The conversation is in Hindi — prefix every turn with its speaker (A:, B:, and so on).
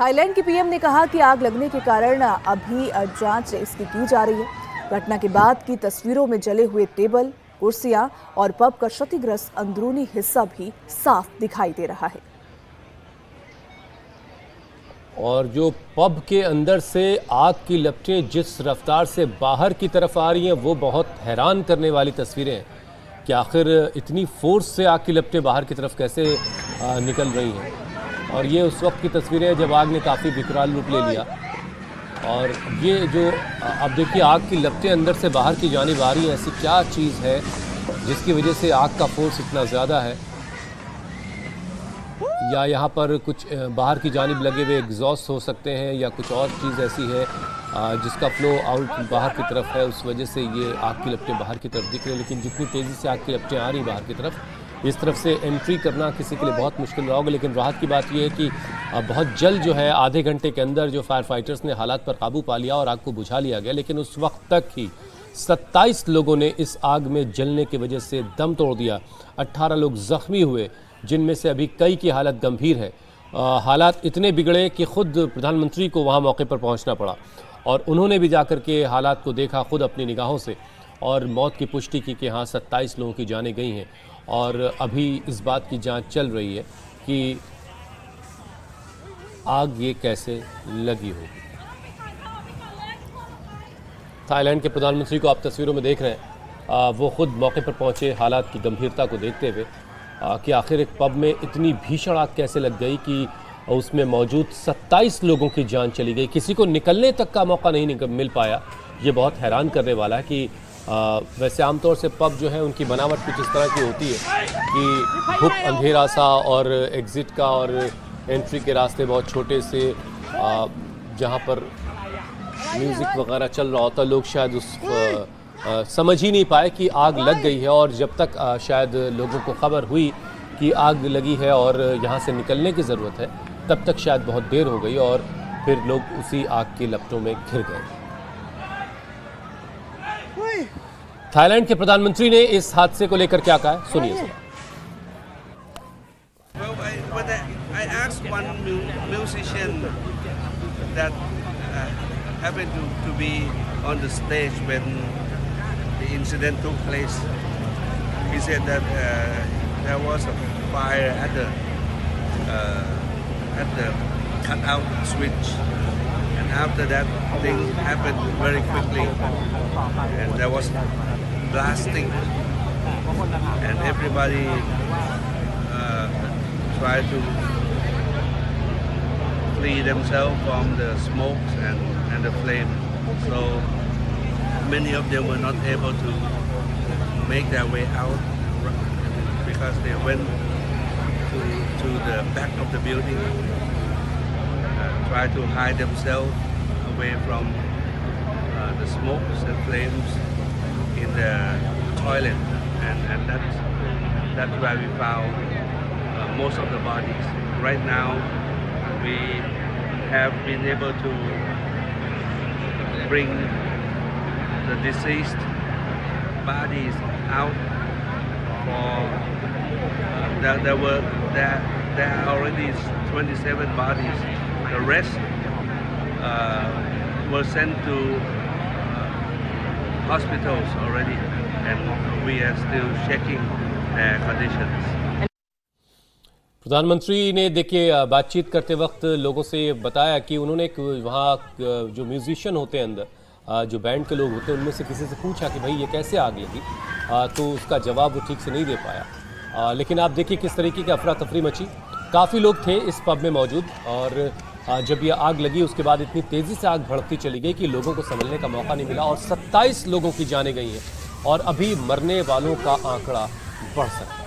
A: थाईलैंड की पीएम ने कहा कि आग लगने के कारण अभी जांच इसकी की जा रही है। घटना के बाद की तस्वीरों में जले हुए टेबल, कुर्सियां और पब का क्षतिग्रस्त अंदरूनी हिस्सा भी साफ दिखाई दे रहा है।
B: और जो पब के अंदर से आग की लपटें जिस रफ्तार से बाहर की तरफ आ रही हैं वो बहुत हैरान करने वाली तस्वीरें हैं कि आखिर इतनी फोर्स से आग की लपटें बाहर की तरफ कैसे निकल रही हैं। और ये उस वक्त की तस्वीरें हैं जब आग ने काफ़ी विकराल रूप ले लिया। और ये जो अब देखिए आग की लपटें अंदर से बाहर की जानिब आ रही हैं, ऐसी क्या चीज़ है जिसकी वजह से आग का फोर्स इतना ज़्यादा है, या यहाँ पर कुछ बाहर की जानिब लगे हुए एग्जॉस्ट हो सकते हैं या कुछ और चीज़ ऐसी है जिसका फ्लो आउट बाहर की तरफ है, उस वजह से ये आग की लपटें बाहर की तरफ दिख रही हैं। लेकिन जितनी तेज़ी से आग की लपटें आ रही बाहर की तरफ, इस तरफ से एंट्री करना किसी के लिए बहुत मुश्किल रहा होगा। लेकिन राहत की बात यह है कि बहुत जल्द जो है आधे घंटे के अंदर जो फायर फाइटर्स ने हालात पर काबू पा लिया और आग को बुझा लिया गया। लेकिन उस वक्त तक ही 27 लोगों ने इस आग में जलने की वजह से दम तोड़ दिया। 18 लोग ज़ख्मी हुए, जिनमें से अभी कई की हालत गंभीर है। हालात इतने बिगड़े कि खुद प्रधानमंत्री को वहाँ मौके पर पहुँचना पड़ा और उन्होंने भी जाकर के हालात को देखा खुद अपनी निगाहों से और मौत की पुष्टि की कि हाँ 27 लोगों की जानें गई हैं। और अभी इस बात की जांच चल रही है कि आग ये कैसे लगी होगी। थाईलैंड के प्रधानमंत्री को आप तस्वीरों में देख रहे हैं, वो खुद मौके पर पहुंचे हालात की गंभीरता को देखते हुए कि आखिर एक पब में इतनी भीषण आग कैसे लग गई कि उसमें मौजूद 27 लोगों की जान चली गई। किसी को निकलने तक का मौका नहीं मिल पाया। ये बहुत हैरान करने वाला है कि वैसे आमतौर से पब जो है उनकी बनावट कुछ इस तरह की होती है कि धूप अंधेरा सा और एग्ज़िट का और एंट्री के रास्ते बहुत छोटे से, जहाँ पर म्यूज़िक वगैरह चल रहा होता, लोग शायद उस समझ ही नहीं पाए कि आग लग गई है। और जब तक शायद लोगों को खबर हुई कि आग लगी है और यहाँ से निकलने की ज़रूरत है, तब तक शायद बहुत देर हो गई और फिर लोग उसी आग की लपटों में घिर गए। थाईलैंड के प्रधानमंत्री ने इस हादसे को लेकर क्या कहा है, सुनिए जरा।
C: I asked one musician that happened to be on the stage when the incident took place. He said that there was a fire at the cutout switch, and after that thing happened very quickly, and there was blasting, and everybody tried to flee themselves from the smokes and the flame. So many of them were not able to make their way out because they went to the back of the building, tried to hide themselves away from the smokes and flames in the toilet, and that's where we found most of the bodies. Right now we have been able to bring the deceased bodies out. There are already 27 bodies. The rest were sent to hospitals already, and we are still checking their conditions.
B: प्रधानमंत्री ने देखिए बातचीत करते वक्त लोगों से बताया कि उन्होंने वहाँ जो म्यूजिशियन होते हैं अंदर, जो बैंड के लोग होते हैं, उनमें से किसी से पूछा कि भाई ये कैसे आग लगी, तो उसका जवाब वो ठीक से नहीं दे पाया। लेकिन आप देखिए किस तरीके की अफरा तफरी मची। काफ़ी लोग थे इस पब में मौजूद और जब ये आग लगी उसके बाद इतनी तेज़ी से आग भड़कती चली गई कि लोगों को संभलने का मौका नहीं मिला और 27 लोगों की जानें गई हैं और अभी मरने वालों का आंकड़ा बढ़ सकता है।